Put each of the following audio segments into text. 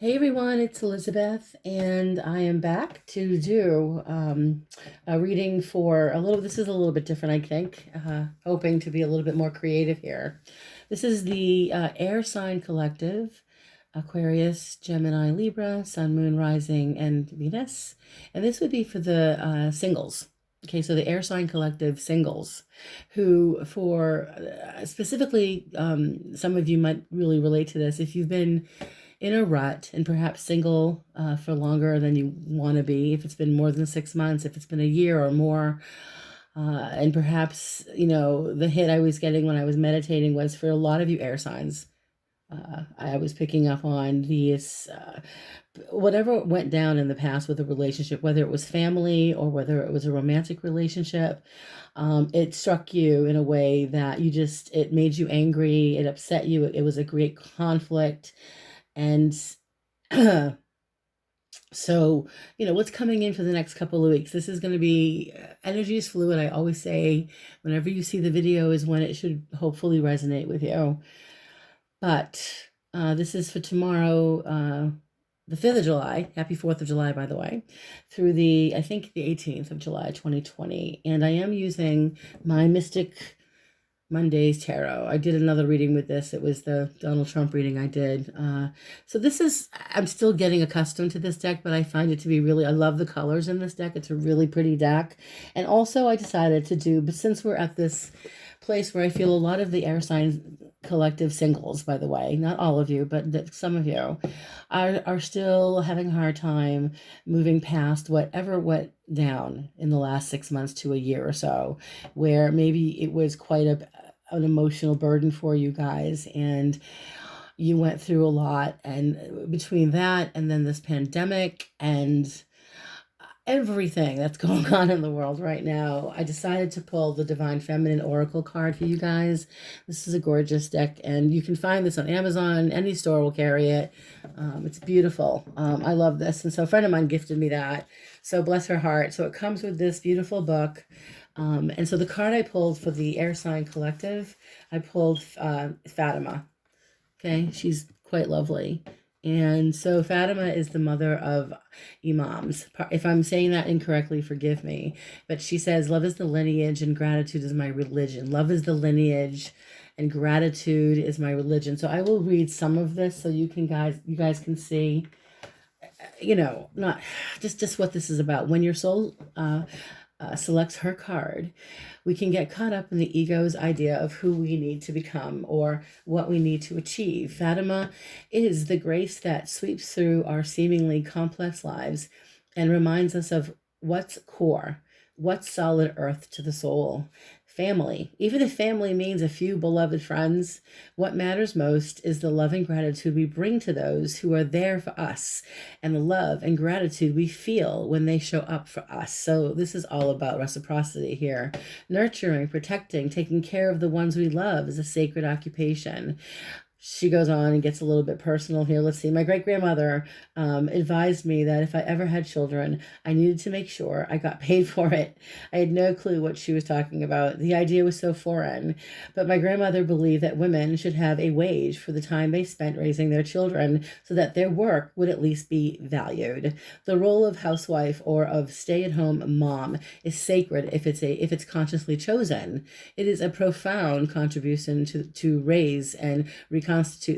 Hey everyone, it's Elizabeth, and I am back to do a reading for this is a little bit different, I think, hoping to be a little bit more creative here. This is the Air Sign Collective, Aquarius, Gemini, Libra, Sun, Moon, Rising, and Venus. And this would be for the singles. Okay, so the Air Sign Collective singles, who for specifically, some of you might really relate to this. If you've been in a rut and perhaps single for longer than you want to be, if it's been more than 6 months, if it's been a year or more. And perhaps, the hit I was getting when I was meditating was for a lot of you air signs. I was picking up on these, whatever went down in the past with a relationship, whether it was family or whether it was a romantic relationship. It struck you in a way that it made you angry, it upset you, it was a great conflict. And so, what's coming in for the next couple of weeks? This is going to be energy is fluid. I always say whenever you see the video is when it should hopefully resonate with you. But this is for tomorrow, the 5th of July. Happy 4th of July, by the way, through I think the 18th of July, 2020. And I am using my Mystic Monday's Tarot. I did another reading with this. It was the Donald Trump reading I did. So I'm still getting accustomed to this deck, but I find it to be I love the colors in this deck. It's a really pretty deck. And also I decided but since we're at this place where I feel a lot of the air signs collective singles, by the way, not all of you, but some of you are still having a hard time moving past whatever went down in the last 6 months to a year or so, where maybe it was quite an emotional burden for you guys, and you went through a lot, and between that and then this pandemic and everything that's going on in the world right now, I decided to pull the Divine Feminine Oracle card for you guys. This is a gorgeous deck, and you can find this on Amazon. Any store will carry it. It's beautiful. I love this, and so a friend of mine gifted me that, so bless her heart. So it comes with this beautiful book. And so the card I pulled for the Air Sign Collective, I pulled Fatima. Okay, she's quite lovely. And so Fatima is the mother of imams. If I'm saying that incorrectly, forgive me. But she says, love is the lineage and gratitude is my religion. Love is the lineage and gratitude is my religion. So I will read some of this so you guys can see, not just what this is about. When your soul selects her card, we can get caught up in the ego's idea of who we need to become or what we need to achieve. Fatima is the grace that sweeps through our seemingly complex lives and reminds us of what's core, what's solid earth to the soul. Family. Even if family means a few beloved friends, what matters most is the love and gratitude we bring to those who are there for us, and the love and gratitude we feel when they show up for us. So this is all about reciprocity here. Nurturing, protecting, taking care of the ones we love is a sacred occupation. She goes on and gets a little bit personal here. Let's see. My great-grandmother advised me that if I ever had children, I needed to make sure I got paid for it. I had no clue what she was talking about. The idea was so foreign. But my grandmother believed that women should have a wage for the time they spent raising their children so that their work would at least be valued. The role of housewife or of stay-at-home mom is sacred if it's consciously chosen. It is a profound contribution to raise and reconstitute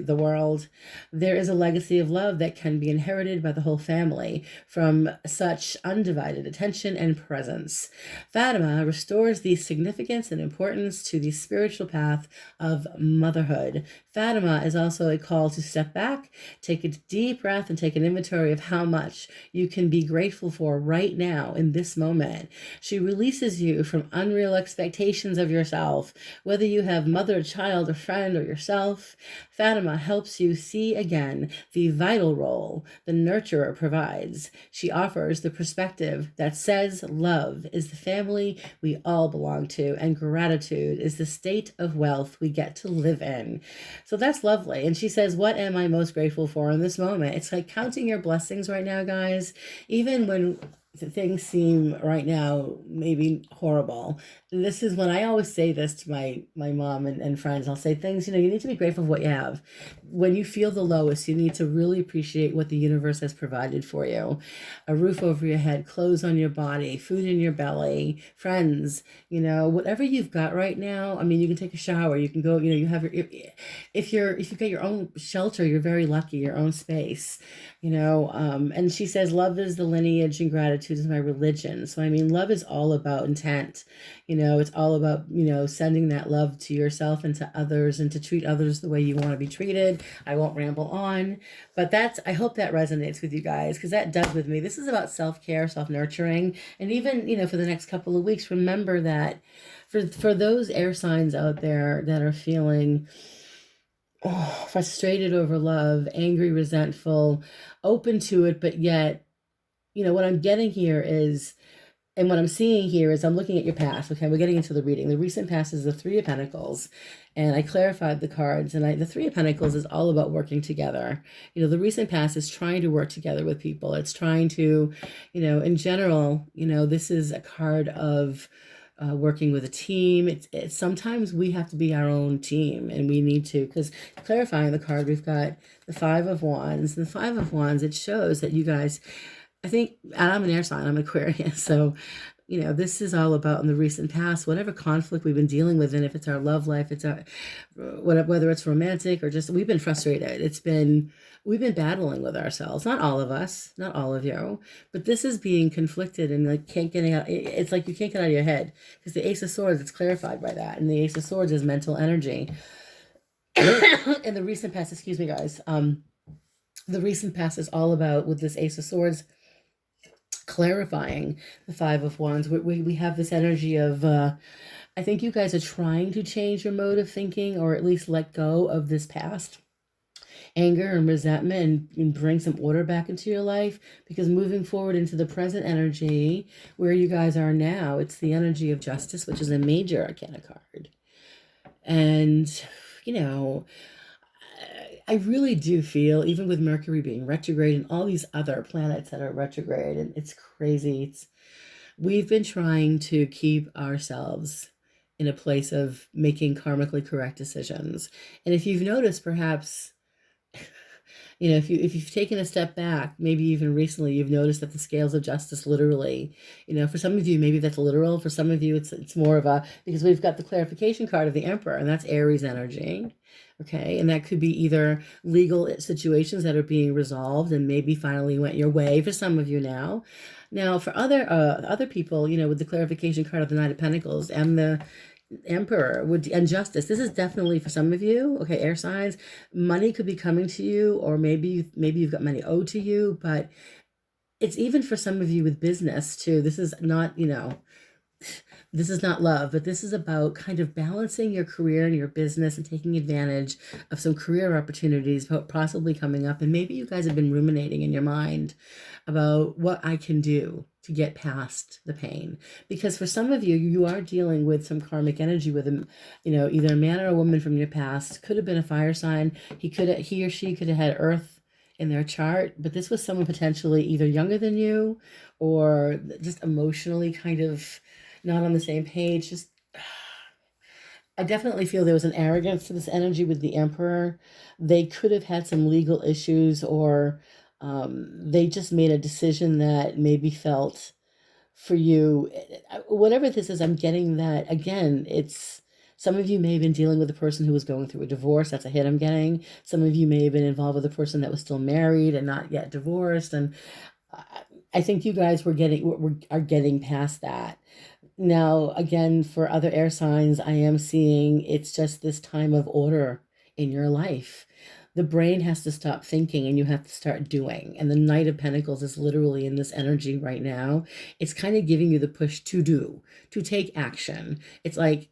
the world. There is a legacy of love that can be inherited by the whole family from such undivided attention and presence. Fatima restores the significance and importance to the spiritual path of motherhood. Fatima is also a call to step back, take a deep breath, and take an inventory of how much you can be grateful for right now in this moment. She releases you from unreal expectations of yourself, whether you have mother, child, a friend, or yourself. Fatima helps you see again the vital role the nurturer provides. She offers the perspective that says love is the family we all belong to, and gratitude is the state of wealth we get to live in. So that's lovely. And she says, what am I most grateful for in this moment? It's like counting your blessings right now, guys. Even when things seem right now maybe horrible. This is when I always say this to my mom and friends. I'll say things, you need to be grateful for what you have. when you feel the lowest, you need to really appreciate what the universe has provided for you. A roof over your head, clothes on your body, food in your belly, friends, whatever you've got right now. I mean, you can take a shower, you can go, you have if you've got your own shelter, you're very lucky, your own space, and she says, love is the lineage and gratitude is my religion. So, I mean, love is all about intent. It's all about, sending that love to yourself and to others and to treat others the way you want to be treated. I won't ramble on, but I hope that resonates with you guys, because that does with me. This is about self-care, self-nurturing. And even, for the next couple of weeks, remember that for those air signs out there that are feeling frustrated over love, angry, resentful, open to it, but yet, what I'm getting here is, and what I'm seeing here is, I'm looking at your past. Okay, we're getting into the reading. The recent past is the Three of Pentacles, and I clarified the cards. And the Three of Pentacles is all about working together. The recent past is trying to work together with people. It's trying to, in general, this is a card of working with a team. It's sometimes we have to be our own team, and we need to, because clarifying the card, we've got the Five of Wands. The Five of Wands, it shows that you guys, I think, and I'm an air sign, I'm Aquarius, so this is all about, in the recent past, whatever conflict we've been dealing with, and if it's our love life, it's our whether it's romantic or just, we've been frustrated. We've been battling with ourselves. Not all of us, not all of you, but this is being conflicted and can't get out. It's like you can't get out of your head, because the Ace of Swords, it's clarified by that, and the Ace of Swords is mental energy. And the recent past, excuse me, guys, the recent past is all about, with this Ace of Swords, clarifying the Five of Wands. We have this energy of, I think you guys are trying to change your mode of thinking, or at least let go of this past anger and resentment, and bring some order back into your life, because moving forward into the present energy where you guys are now, it's the energy of Justice, which is a major arcana card. And I really do feel, even with Mercury being retrograde and all these other planets that are retrograde, and it's crazy, we've been trying to keep ourselves in a place of making karmically correct decisions. And if you've noticed, perhaps, if you've taken a step back, maybe even recently, you've noticed that the scales of justice, literally, for some of you, maybe that's literal. For some of you, it's more of because we've got the clarification card of the Emperor, and that's Aries energy. Okay, and that could be either legal situations that are being resolved and maybe finally went your way for some of you now. Now, for other people, with the clarification card of the Knight of Pentacles and the Emperor and Justice, this is definitely for some of you. Okay, air signs, money could be coming to you, or maybe you've got money owed to you, but it's even for some of you with business too. This is not, this is not love, but this is about kind of balancing your career and your business and taking advantage of some career opportunities possibly coming up. And maybe you guys have been ruminating in your mind about what I can do to get past the pain. Because for some of you, you are dealing with some karmic energy with him, either a man or a woman from your past. Could have been a fire sign. He or she could have had Earth in their chart, but this was someone potentially either younger than you, or just emotionally kind of not on the same page. Just, I definitely feel there was an arrogance to this energy with the Emperor. They could have had some legal issues, or they just made a decision that maybe felt for you. Whatever this is, I'm getting that, again, it's, some of you may have been dealing with a person who was going through a divorce. That's a hit I'm getting. Some of you may have been involved with a person that was still married and not yet divorced. And I think you guys are getting past that. Now, again, for other air signs, I am seeing it's just this time of order in your life. The brain has to stop thinking and you have to start doing. And the Knight of Pentacles is literally in this energy right now. It's kind of giving you the push to do, to take action. It's like,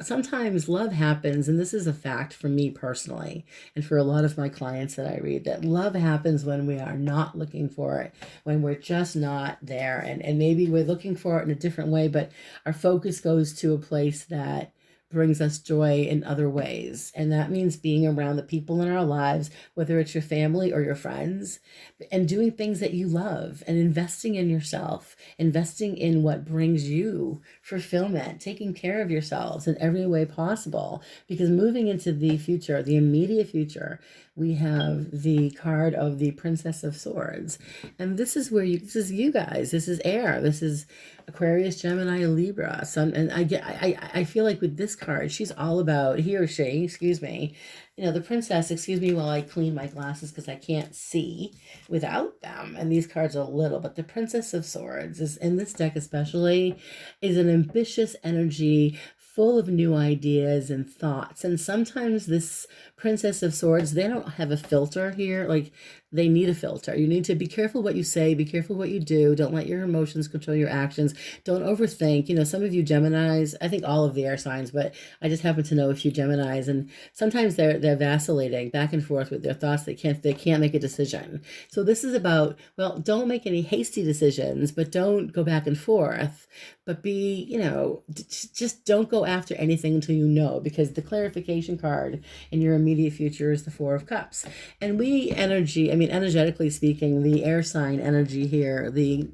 sometimes love happens, and this is a fact for me personally, and for a lot of my clients that I read, that love happens when we are not looking for it, when we're just not there. And maybe we're looking for it in a different way, but our focus goes to a place that brings us joy in other ways. And that means being around the people in our lives, whether it's your family or your friends, and doing things that you love and investing in yourself, investing in what brings you fulfillment, taking care of yourselves in every way possible. Because moving into the future, the immediate future, we have the card of the Princess of Swords. And this is where this is you guys, this is air, this is Aquarius, Gemini, Libra. Sun, and I feel like with this card, she's all about, he or she, excuse me, the princess, excuse me while I clean my glasses because I can't see without them. And these cards are little, but the Princess of Swords is in this deck especially, is an ambitious energy full of new ideas and thoughts. And sometimes this Princess of Swords, they don't have a filter here. Like, they need a filter. You need to be careful what you say, be careful what you do. Don't let your emotions control your actions. Don't overthink. Some of you Geminis, I think all of the air signs, but I just happen to know a few Geminis, and sometimes they're vacillating back and forth with their thoughts. They can't make a decision. So this is about, well, don't make any hasty decisions, but don't go back and forth. But just don't go after anything until you know, because the clarification card in your immediate future is the Four of Cups. And energetically speaking, the air sign energy here, the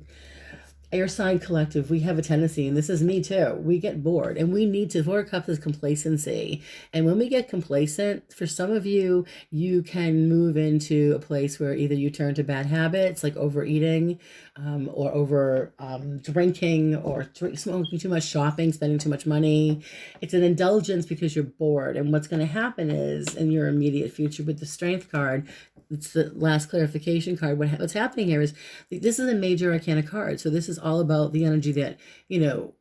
air sign collective, we have a tendency, and this is me too, we get bored, and we need to, Four of Cups is complacency. And when we get complacent, for some of you, you can move into a place where either you turn to bad habits like overeating, or over drinking, or smoking too much, shopping, spending too much money. It's an indulgence because you're bored. And what's going to happen is, in your immediate future with the Strength card, it's the last clarification card. What's happening here is, this is a major arcana card. So this is all about the energy that,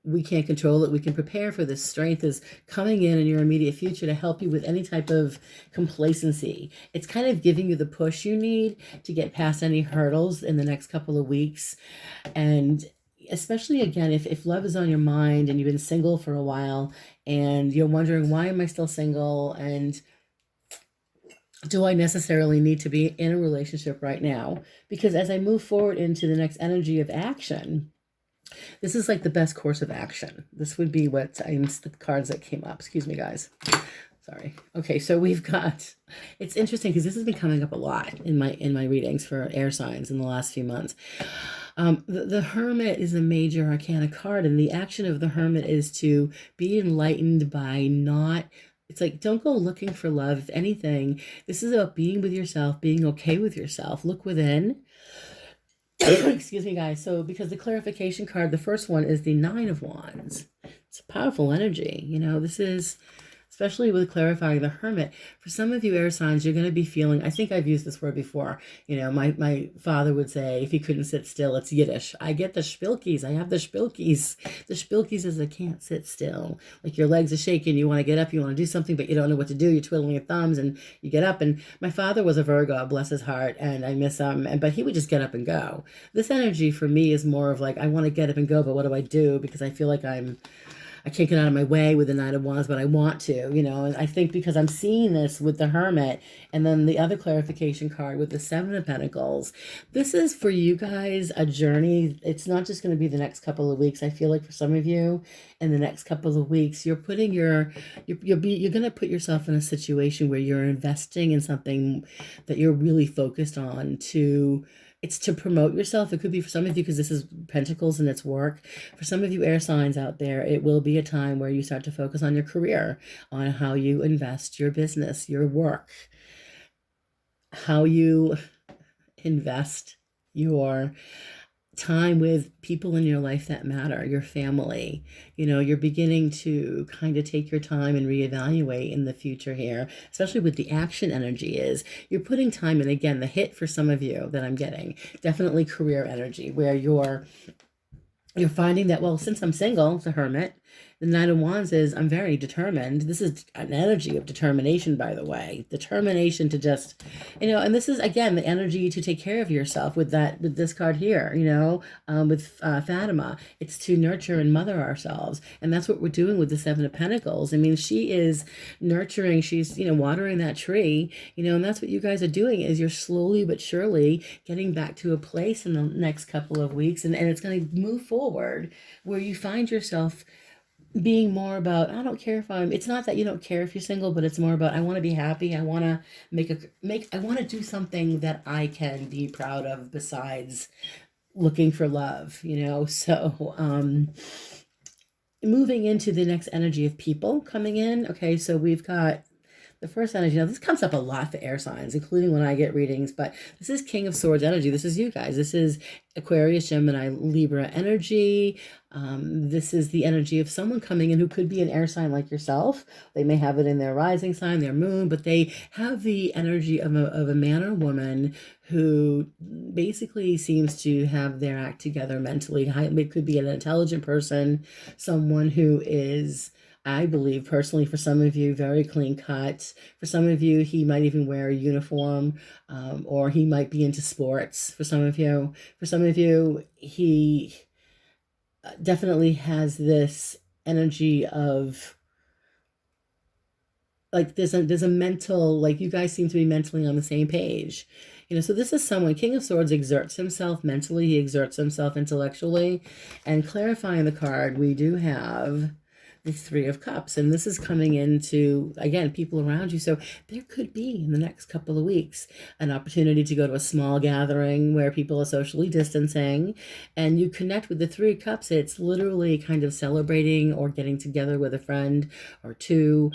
we can't control it. We can prepare for this. Strength is coming in your immediate future to help you with any type of complacency. It's kind of giving you the push you need to get past any hurdles in the next couple of weeks. And especially, again, if love is on your mind and you've been single for a while and you're wondering, why am I still single? And do I necessarily need to be in a relationship right now? Because as I move forward into the next energy of action, this is like the best course of action. This would be the cards that came up. Excuse me, guys. Sorry. Okay, so we've got, it's interesting because this has been coming up a lot in my readings for air signs in the last few months. The Hermit is a major arcana card, and the action of the Hermit is to be enlightened by not, it's like, don't go looking for love. If anything, this is about being with yourself, being okay with yourself. Look within. Excuse me, guys. So, because the clarification card, the first one is the Nine of Wands. It's a powerful energy. This is, especially with clarifying the Hermit, for some of you air signs, you're going to be feeling, I think I've used this word before, my father would say, if he couldn't sit still, it's Yiddish. I get the spilkies. I have the spilkies. The spilkies is I can't sit still. Like, your legs are shaking, you want to get up, you want to do something, but you don't know what to do. You're twiddling your thumbs and you get up. And my father was a Virgo, bless his heart, and I miss him, but he would just get up and go. This energy for me is more of like, I want to get up and go, but what do I do? Because I feel like I can't get out of my way with the Nine of Wands, but I want to, and I think because I'm seeing this with the Hermit, and then the other clarification card with the Seven of Pentacles, this is for you guys a journey. It's not just going to be the next couple of weeks. I feel like for some of you, in the next couple of weeks, you're putting you're going to put yourself in a situation where you're investing in something that you're really focused on it's to promote yourself. It could be for some of you, because this is Pentacles and it's work. For some of you air signs out there, it will be a time where you start to focus on your career, on how you invest your business, your work, how you invest your time with people in your life that matter, your family. You're beginning to kind of take your time and reevaluate in the future here, especially with the action energy is you're putting time in. Again, the hit for some of you that I'm getting, definitely career energy, where you're finding that, well, since I'm single, the Hermit, the Nine of Wands is, I'm very determined. This is an energy of determination, by the way. Determination to just, and this is, again, the energy to take care of yourself with this card here, with Fatima. It's to nurture and mother ourselves. And that's what we're doing with the Seven of Pentacles. I mean, she is nurturing, she's, watering that tree, and that's what you guys are doing, is you're slowly but surely getting back to a place in the next couple of weeks. And it's going to move forward where you find yourself being more about, I don't care if I'm, it's not that you don't care if you're single, but it's more about, I want to be happy. I want to I want to do something that I can be proud of besides looking for love, So, moving into the next energy of people coming in. Okay, so we've got the first energy. Now, this comes up a lot for air signs, including when I get readings, but this is King of Swords energy. This is you guys. This is Aquarius, Gemini, Libra energy. This is the energy of someone coming in who could be an air sign like yourself. They may have it in their rising sign, their moon, but they have the energy of a man or woman who basically seems to have their act together mentally. It could be an intelligent person, someone who is, I believe personally, for some of you, very clean cut. For some of you, he might even wear a uniform, or he might be into sports. For some of you, he definitely has this energy of, like, there's a mental, like, you guys seem to be mentally on the same page. So this is someone, King of Swords exerts himself mentally, he exerts himself intellectually. And clarifying the card, we do have the Three of Cups, and this is coming into, again, people around you. So there could be in the next couple of weeks an opportunity to go to a small gathering where people are socially distancing, and you connect with the Three of Cups. It's literally kind of celebrating or getting together with a friend or two,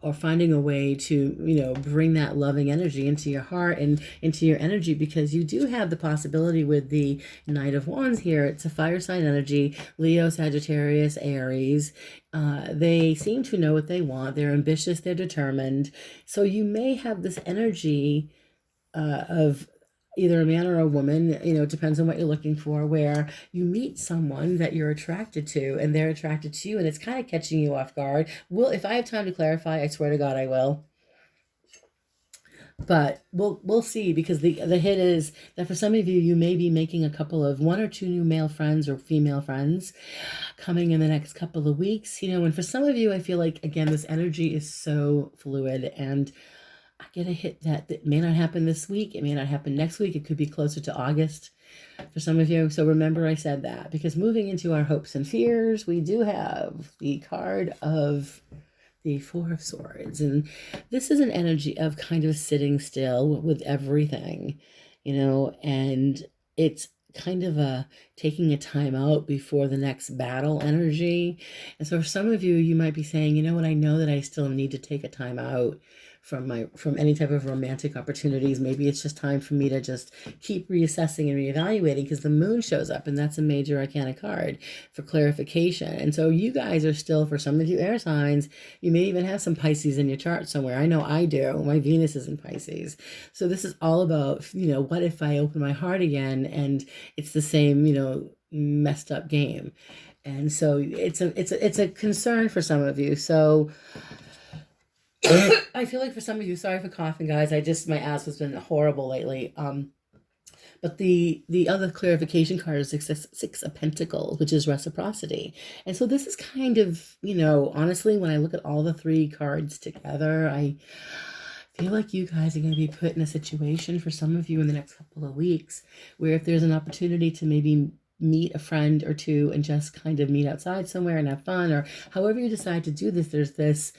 or finding a way to bring that loving energy into your heart and into your energy, because you do have the possibility with the Knight of Wands here. It's a fire sign energy, Leo, Sagittarius, Aries. They seem to know what they want. They're ambitious. They're determined. So you may have this energy of either a man or a woman, it depends on what you're looking for, where you meet someone that you're attracted to and they're attracted to you, and it's kind of catching you off guard. If I have time to clarify, I swear to God I will. But we'll see, because the hit is that for some of you, you may be making a couple of one or two new male friends or female friends coming in the next couple of weeks, and for some of you, I feel like, again, this energy is so fluid, and I get a hit that it may not happen this week, it may not happen next week, it could be closer to August for some of you. So remember I said that, because moving into our hopes and fears, we do have the card of the Four of Swords, and this is an energy of kind of sitting still with everything, and it's kind of taking a time out before the next battle energy. And so for some of you, you might be saying, you know what, I know that I still need to take a time out from any type of romantic opportunities. Maybe it's just time for me to just keep reassessing and reevaluating, because the moon shows up, and that's a major arcana card for clarification. And so you guys are still, for some of you air signs, you may even have some Pisces in your chart somewhere. I know I do. My Venus is in Pisces. So this is all about, what if I open my heart again and it's the same, messed up game. And so it's a concern for some of you. So I feel like for some of you, sorry for coughing, guys. My asthma's been horrible lately. But the other clarification card is Six of Pentacles, which is reciprocity. And so this is kind of, honestly, when I look at all the three cards together, I feel like you guys are going to be put in a situation, for some of you in the next couple of weeks, where if there's an opportunity to maybe meet a friend or two and just kind of meet outside somewhere and have fun, or however you decide to do this, there's this,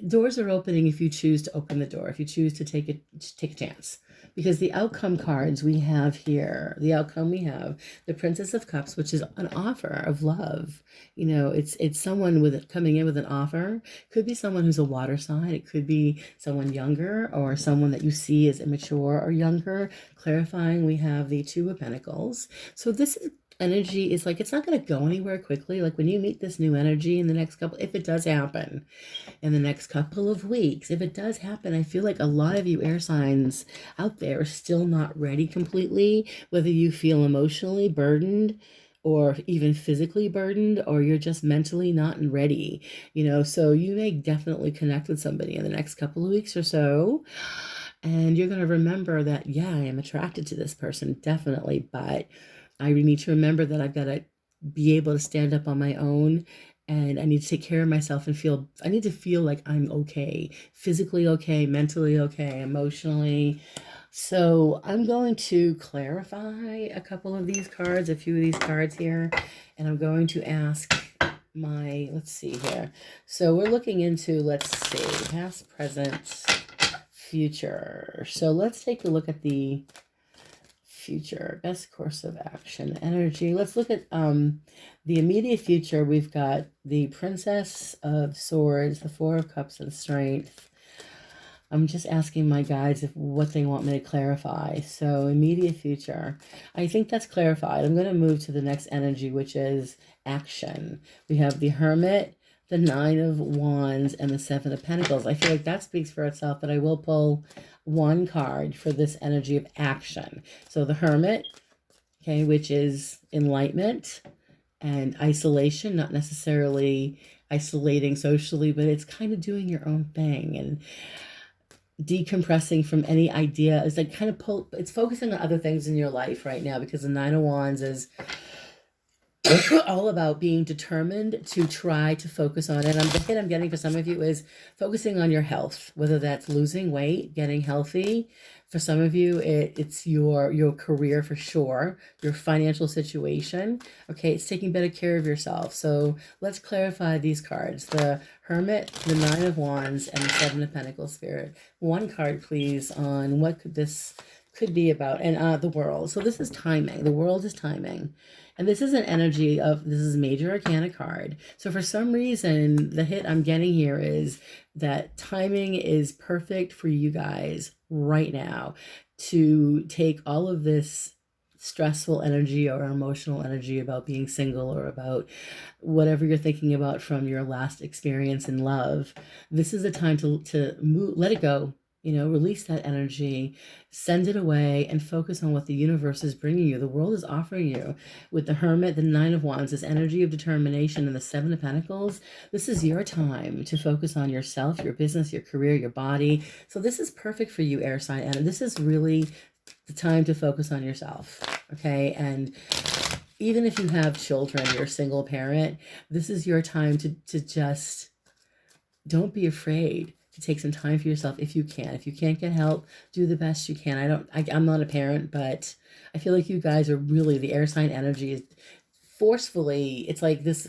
doors are opening if you choose to open the door, if you choose to take a chance. Because the outcome cards we have here, we have the Princess of Cups, which is an offer of love. It's someone coming in with an offer. Could be someone who's a water sign. It could be someone younger, or someone that you see as immature or younger. Clarifying, we have the Two of Pentacles. So this energy is like, it's not going to go anywhere quickly. Like when you meet this new energy in the next couple, if it does happen in the next couple of weeks, if it does happen, I feel like a lot of you air signs out there are still not ready completely, whether you feel emotionally burdened or even physically burdened, or you're just mentally not ready, so you may definitely connect with somebody in the next couple of weeks or so. And you're going to remember that, yeah, I am attracted to this person, definitely, but I need to remember that I've got to be able to stand up on my own, and I need to take care of myself and I need to feel like I'm okay, physically okay, mentally okay, emotionally. So I'm going to clarify a couple of these cards, a few of these cards here, and I'm going to ask let's see here. So we're looking into, let's see, past, present, future. So let's take a look at the future, best course of action, energy. Let's look at the immediate future. We've got the Princess of Swords, the Four of Cups, and Strength. I'm just asking my guides if what they want me to clarify. So immediate future, I think that's clarified. I'm going to move to the next energy, which is action. We have the Hermit, the Nine of Wands, and the Seven of Pentacles. I feel like that speaks for itself, but I will pull one card for this energy of action. So the Hermit, okay, which is enlightenment and isolation, not necessarily isolating socially, but it's kind of doing your own thing and decompressing from any idea. It's like kind of it's focusing on other things in your life right now, because the Nine of Wands is all about being determined to try to focus on it. The hit I'm getting for some of you is focusing on your health, whether that's losing weight, getting healthy. For some of you, it's your career for sure, your financial situation. Okay, it's taking better care of yourself. So let's clarify these cards. The Hermit, the Nine of Wands, and the Seven of Pentacles, Spirit. One card, please, on what this could be about. And the World. So this is timing. The World is timing. And this is an energy of, this is Major Arcana card. So for some reason, the hit I'm getting here is that timing is perfect for you guys right now to take all of this stressful energy or emotional energy about being single or about whatever you're thinking about from your last experience in love. This is a time to move, let it go. Release that energy, send it away, and focus on what the universe is bringing you. The world is offering you with the Hermit, the Nine of Wands, this energy of determination, and the Seven of Pentacles. This is your time to focus on yourself, your business, your career, your body. So this is perfect for you, air sign, and this is really the time to focus on yourself, okay? And even if you have children, you're a single parent, this is your time to just, don't be afraid to take some time for yourself if you can. If you can't get help, do the best you can. I'm not a parent, but I feel like you guys are really, the air sign energy is forcefully, it's like this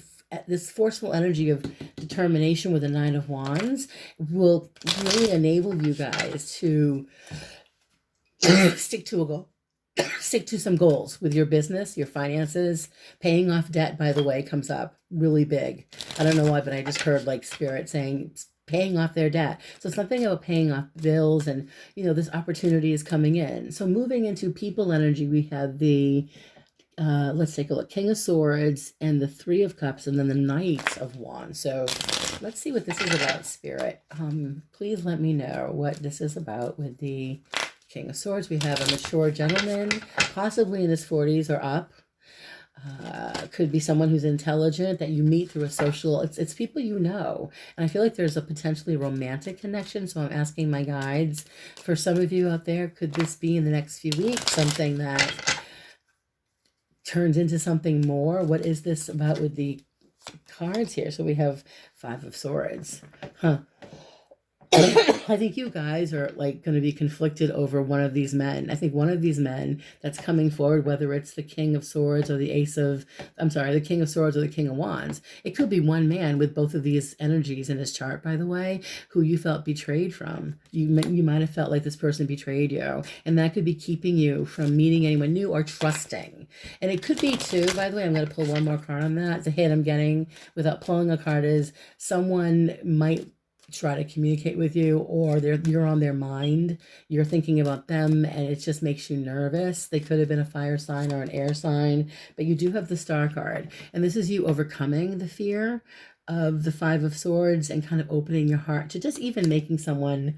forceful energy of determination with the Nine of Wands will really enable you guys to stick to a goal. Stick to some goals with your business, your finances. Paying off debt, by the way, comes up really big. I don't know why, but I just heard like Spirit saying paying off their debt. So something about paying off bills, and this opportunity is coming in. So moving into people energy, we have the let's take a look, King of Swords and the Three of Cups, and then the Knight of Wands. So let's see what this is about, Spirit. Please let me know what this is about with the King of Swords. We have a mature gentleman, possibly in his 40s or up. Could be someone who's intelligent that you meet through a social, it's people you know. And I feel like there's a potentially romantic connection. So I'm asking my guides, for some of you out there, could this be in the next few weeks something that turns into something more? What is this about with the cards here? So we have Five of Swords. I think you guys are like going to be conflicted over one of these men. I think one of these men that's coming forward, whether it's the King of Swords or the the King of Swords or the King of Wands. It could be one man with both of these energies in his chart, by the way, who you felt betrayed from. You might have felt like this person betrayed you, and that could be keeping you from meeting anyone new or trusting. And it could be too, by the way, I'm going to pull one more card on that. The hit I'm getting without pulling a card is someone might try to communicate with you, or you're on their mind, you're thinking about them, and it just makes you nervous. They could have been a fire sign or an air sign, but you do have the Star card, and this is you overcoming the fear of the Five of Swords and kind of opening your heart to just even making someone,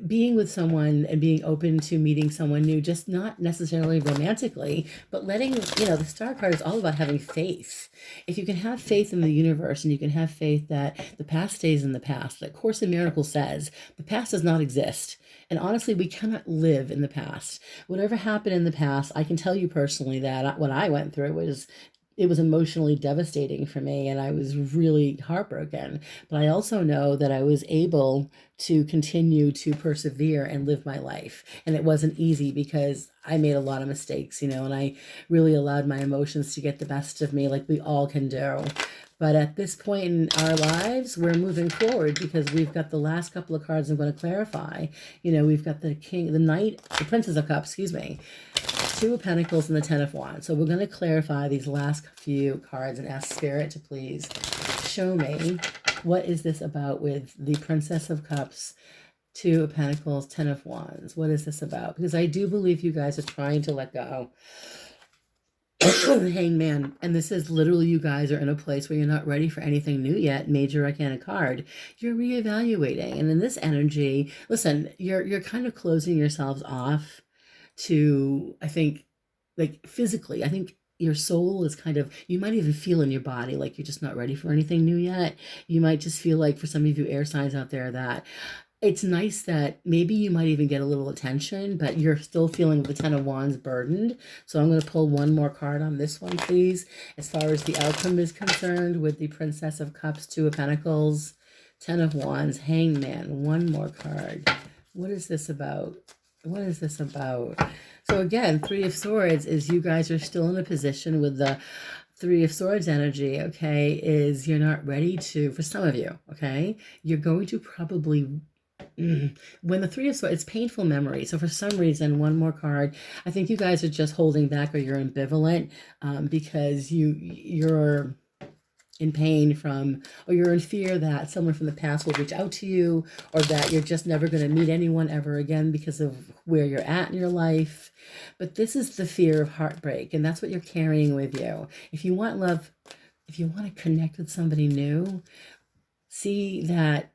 being with someone and being open to meeting someone new, just not necessarily romantically, but letting, the Star card is all about having faith. If you can have faith in the universe, and you can have faith that the past stays in the past, like Course in Miracles says, the past does not exist. And honestly, we cannot live in the past. Whatever happened in the past, I can tell you personally that what I went through was it was emotionally devastating for me and I was really heartbroken. But I also know that I was able to continue to persevere and live my life. And it wasn't easy because I made a lot of mistakes, and I really allowed my emotions to get the best of me, like we all can do. But at this point in our lives, we're moving forward because we've got the last couple of cards I'm going to clarify. We've got the King, the Knight, the Princess of Cups, excuse me, Two of Pentacles, and the Ten of Wands. So we're going to clarify these last few cards and ask Spirit to please show me what is this about with the Princess of Cups, Two of Pentacles, Ten of Wands. What is this about? Because I do believe you guys are trying to let go. Hangman, and this is literally you guys are in a place where you're not ready for anything new yet. Major Arcana card. You're reevaluating, and in this energy, listen, you're kind of closing yourselves off to, I think, like physically. I think your soul is kind of, you might even feel in your body like you're just not ready for anything new yet. You might just feel like, for some of you air signs out there, that it's nice that maybe you might even get a little attention, but you're still feeling the Ten of Wands burdened. So I'm going to pull one more card on this one, please. As far as the outcome is concerned with the Princess of Cups, Two of Pentacles, Ten of Wands, Hangman, one more card. What is this about? What is this about? So again, Three of Swords is you guys are still in a position with the Three of Swords energy, okay, is you're not ready to, for some of you, okay, you're going to probably, when the Three of Swords, it's painful memory. So for some reason, one more card, I think you guys are just holding back, or you're ambivalent because you're in pain from, or you're in fear that someone from the past will reach out to you, or that you're just never going to meet anyone ever again because of where you're at in your life. But this is the fear of heartbreak, and that's what you're carrying with you. If you want love, if you want to connect with somebody new, see that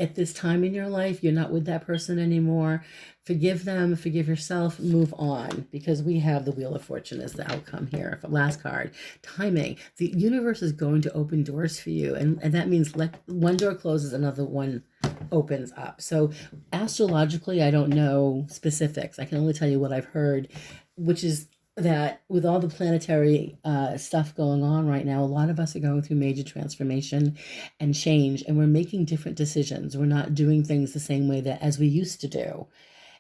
at this time in your life, you're not with that person anymore. Forgive them, forgive yourself, move on, because we have the Wheel of Fortune as the outcome here. Last card, timing. The universe is going to open doors for you, and that means one door closes, another one opens up. So astrologically, I don't know specifics. I can only tell you what I've heard, which is that with all the planetary stuff going on right now, a lot of us are going through major transformation and change, and we're making different decisions. We're not doing things the same way that as we used to do.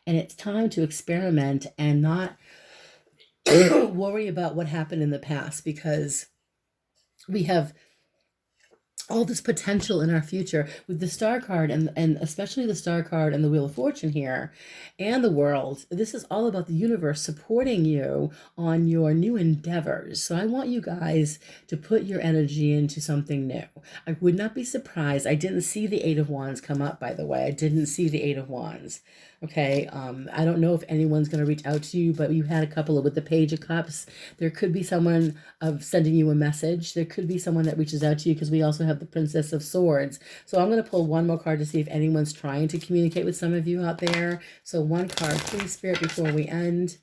And it's time to experiment and not worry about what happened in the past, because we have all this potential in our future with the Star card, and especially the Star card and the Wheel of Fortune here, and the World. This is all about the universe supporting you on your new endeavors. So I want you guys to put your energy into something new. I would not be surprised. I didn't see the Eight of Wands come up, by the way. I didn't see the Eight of Wands. Okay, I don't know if anyone's going to reach out to you, but you had a couple with the Page of Cups. There could be someone sending you a message. There could be someone that reaches out to you, because we also have the Princess of Swords. So I'm going to pull one more card to see if anyone's trying to communicate with some of you out there. So one card, please, Spirit, before we end.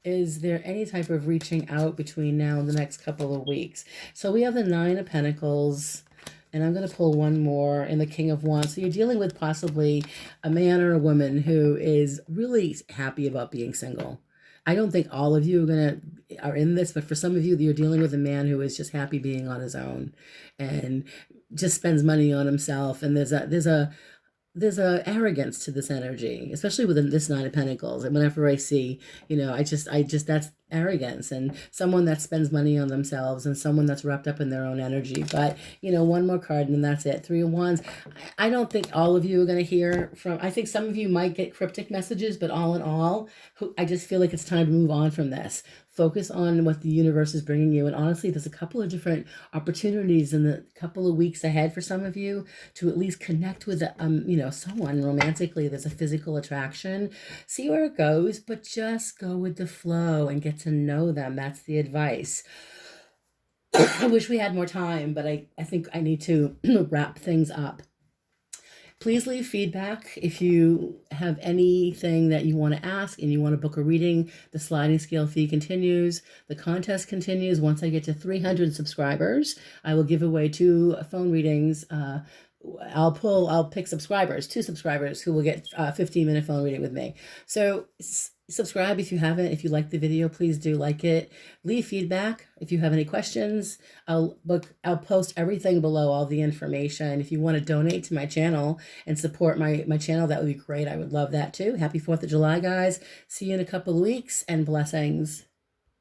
Is there any type of reaching out between now and the next couple of weeks? So we have the Nine of Pentacles, and I'm going to pull one more in the King of Wands. So you're dealing with possibly a man or a woman who is really happy about being single. I don't think all of you are in this, but for some of you, you're dealing with a man who is just happy being on his own and just spends money on himself. And there's a arrogance to this energy, especially within this Nine of Pentacles. And whenever I see, I just that's arrogance, and someone that spends money on themselves, and someone that's wrapped up in their own energy. But one more card, and then that's it. Three of Wands. I don't think all of you are going to hear from, I think some of you might get cryptic messages, but all in all, I just feel like it's time to move on from this. Focus on what the universe is bringing you. And honestly, there's a couple of different opportunities in the couple of weeks ahead for some of you to at least connect with, someone romantically. There's a physical attraction. See where it goes, but just go with the flow and get to know them. That's the advice. I wish we had more time, but I think I need to wrap things up. Please leave feedback if you have anything that you want to ask and you want to book a reading. The sliding scale fee continues. The contest continues. Once I get to 300 subscribers, I will give away 2 phone readings. I'll pick subscribers, 2 subscribers who will get a 15-minute phone reading with me. So Subscribe if you haven't. If you like the video, please do like it. Leave feedback if you have any questions. I'll post everything below, all the information. If you want to donate to my channel and support my channel, that would be great. I would love that too. Happy 4th of July, guys. See you in a couple of weeks, and blessings.